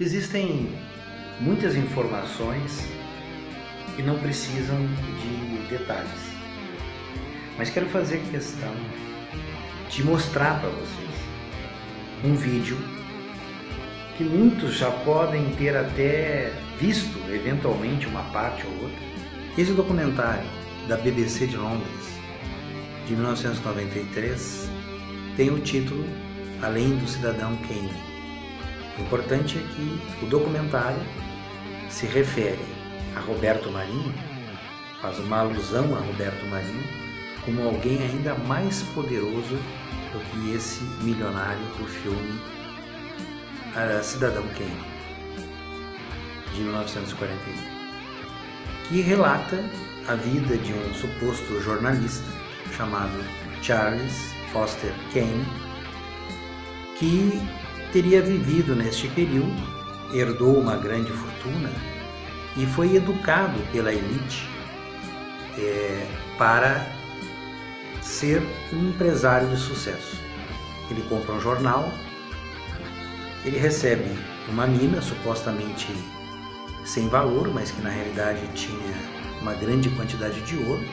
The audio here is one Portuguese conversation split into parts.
Existem muitas informações que não precisam de detalhes, mas quero fazer questão de mostrar para vocês um vídeo que muitos já podem ter até visto, eventualmente, uma parte ou outra. Esse documentário da BBC de Londres, de 1993, tem o título Além do Cidadão Kane. O importante é que o documentário se refere a Roberto Marinho, faz uma alusão a Roberto Marinho como alguém ainda mais poderoso do que esse milionário do filme Cidadão Kane, de 1941, que relata a vida de um suposto jornalista chamado Charles Foster Kane, que teria vivido neste período, herdou uma grande fortuna e foi educado pela elite para ser um empresário de sucesso. Ele compra um jornal, ele recebe uma mina supostamente sem valor, mas que na realidade tinha uma grande quantidade de ouro,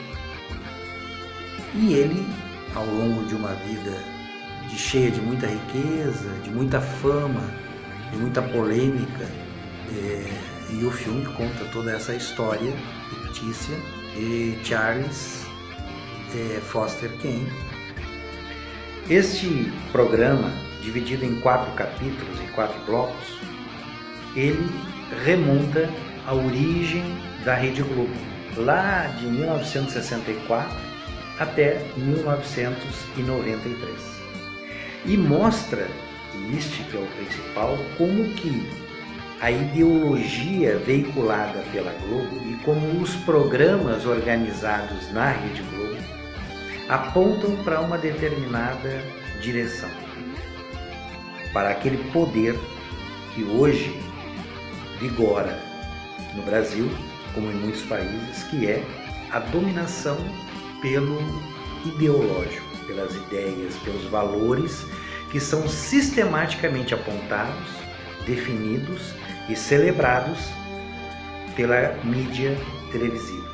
e ele, ao longo de uma vida cheia de muita riqueza, de muita fama, de muita polêmica, e o filme conta toda essa história fictícia de Charles Foster Kane. Este programa, dividido em 4 capítulos e 4 blocos, ele remonta à origem da Rede Globo, lá de 1964 até 1993. E mostra, e este que é o principal, como que a ideologia veiculada pela Globo e como os programas organizados na Rede Globo apontam para uma determinada direção, para aquele poder que hoje vigora no Brasil, como em muitos países, que é a dominação pelo ideológico, pelas ideias, pelos valores que são sistematicamente apontados, definidos e celebrados pela mídia televisiva.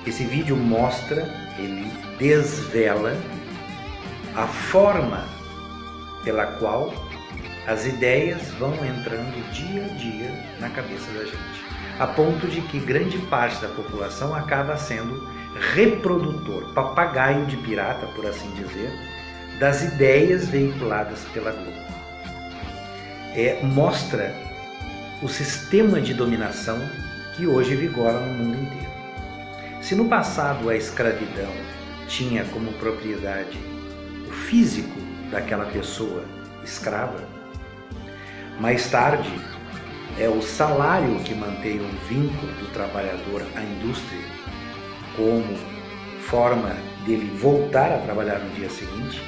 Esse vídeo mostra, ele desvela a forma pela qual as ideias vão entrando dia a dia na cabeça da gente, a ponto de que grande parte da população acaba sendo reprodutor, papagaio de pirata, por assim dizer, das ideias veiculadas pela Globo. Mostra o sistema de dominação que hoje vigora no mundo inteiro. Se no passado a escravidão tinha como propriedade o físico daquela pessoa escrava, mais tarde é o salário que mantém o vínculo do trabalhador à indústria como forma dele voltar a trabalhar no dia seguinte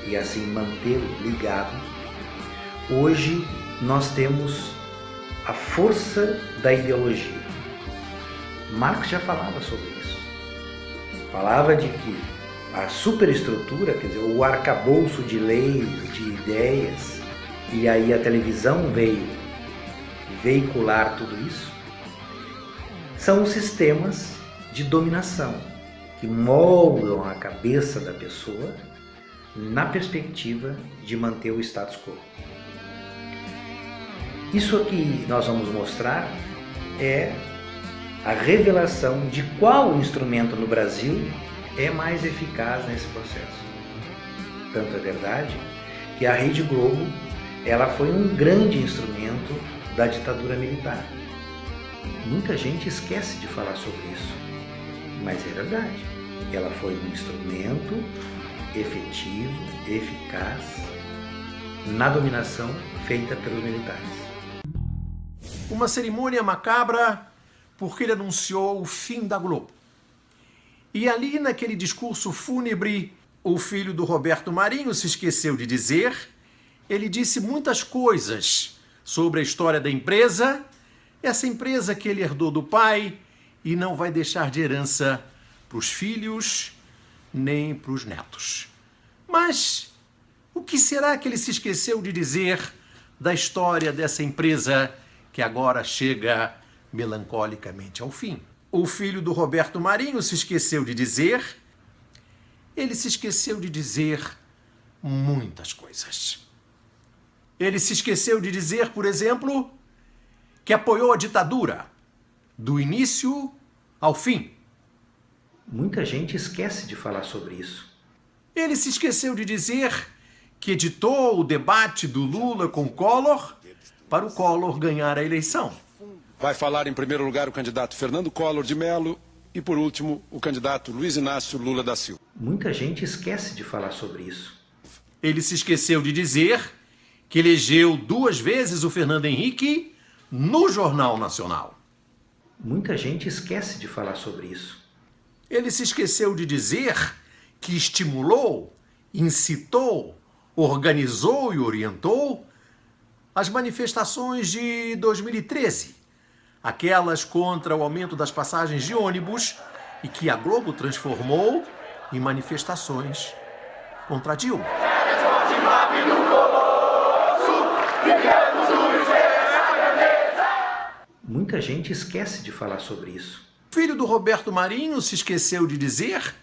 e assim mantê-lo ligado. Hoje nós temos a força da ideologia. Marx já falava sobre isso. Falava de que a superestrutura, quer dizer, o arcabouço de leis, de ideias, e aí a televisão veio veicular tudo isso, são os sistemas de dominação que moldam a cabeça da pessoa na perspectiva de manter o status quo. Isso aqui nós vamos mostrar é a revelação de qual instrumento no Brasil é mais eficaz nesse processo. Tanto é verdade que a Rede Globo ela foi um grande instrumento da ditadura militar. Muita gente esquece de falar sobre isso, mas é verdade. Ela foi um instrumento efetivo, eficaz na dominação feita pelos militares. Uma cerimônia macabra porque ele anunciou o fim da Globo. E ali, naquele discurso fúnebre, o filho do Roberto Marinho se esqueceu de dizer, ele disse muitas coisas sobre a história da empresa, essa empresa que ele herdou do pai e não vai deixar de herança para os filhos nem para os netos. Mas o que será que ele se esqueceu de dizer da história dessa empresa que agora chega melancolicamente ao fim. O filho do Roberto Marinho se esqueceu de dizer... Ele se esqueceu de dizer muitas coisas. Ele se esqueceu de dizer, por exemplo, que apoiou a ditadura do início ao fim. Muita gente esquece de falar sobre isso. Ele se esqueceu de dizer que editou o debate do Lula com Collor para o Collor ganhar a eleição. Vai falar em primeiro lugar o candidato Fernando Collor de Mello e, por último, o candidato Luiz Inácio Lula da Silva. Muita gente esquece de falar sobre isso. Ele se esqueceu de dizer que elegeu 2 vezes o Fernando Henrique no Jornal Nacional. Muita gente esquece de falar sobre isso. Ele se esqueceu de dizer que estimulou, incitou, organizou e orientou as manifestações de 2013, aquelas contra o aumento das passagens de ônibus e que a Globo transformou em manifestações contra a Dilma. Muita gente esquece de falar sobre isso. O filho do Roberto Marinho se esqueceu de dizer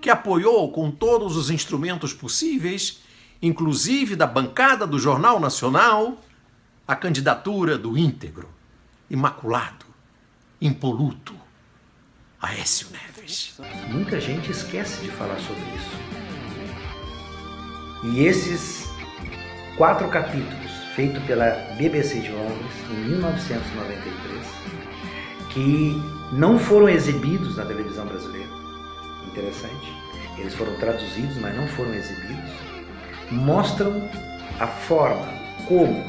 que apoiou com todos os instrumentos possíveis, inclusive da bancada do Jornal Nacional, a candidatura do íntegro, imaculado, impoluto, Aécio Neves. Muita gente esquece de falar sobre isso. E esses 4 capítulos, feitos pela BBC de Londres em 1993, que não foram exibidos na televisão brasileira, interessante, eles foram traduzidos, mas não foram exibidos, mostram a forma como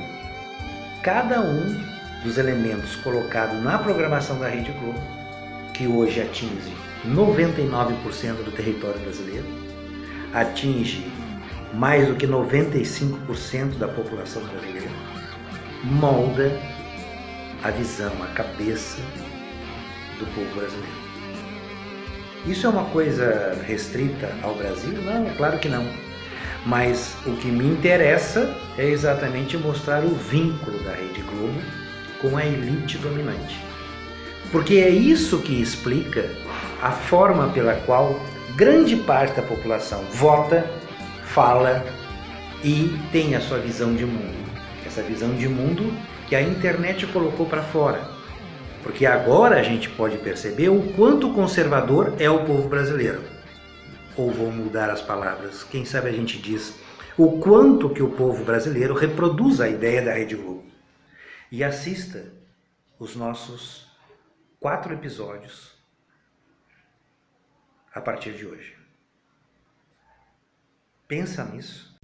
cada um dos elementos colocados na programação da Rede Globo, que hoje atinge 99% do território brasileiro, atinge mais do que 95% da população brasileira, molda a visão, a cabeça do povo brasileiro. Isso é uma coisa restrita ao Brasil? Não, claro que não. Mas o que me interessa é exatamente mostrar o vínculo da Rede Globo com a elite dominante. Porque é isso que explica a forma pela qual grande parte da população vota, fala e tem a sua visão de mundo. Essa visão de mundo que a internet colocou para fora. Porque agora a gente pode perceber o quanto conservador é o povo brasileiro. Ou vou mudar as palavras, quem sabe a gente diz o quanto que o povo brasileiro reproduz a ideia da Rede Globo. E assista os nossos 4 episódios a partir de hoje. Pensa nisso.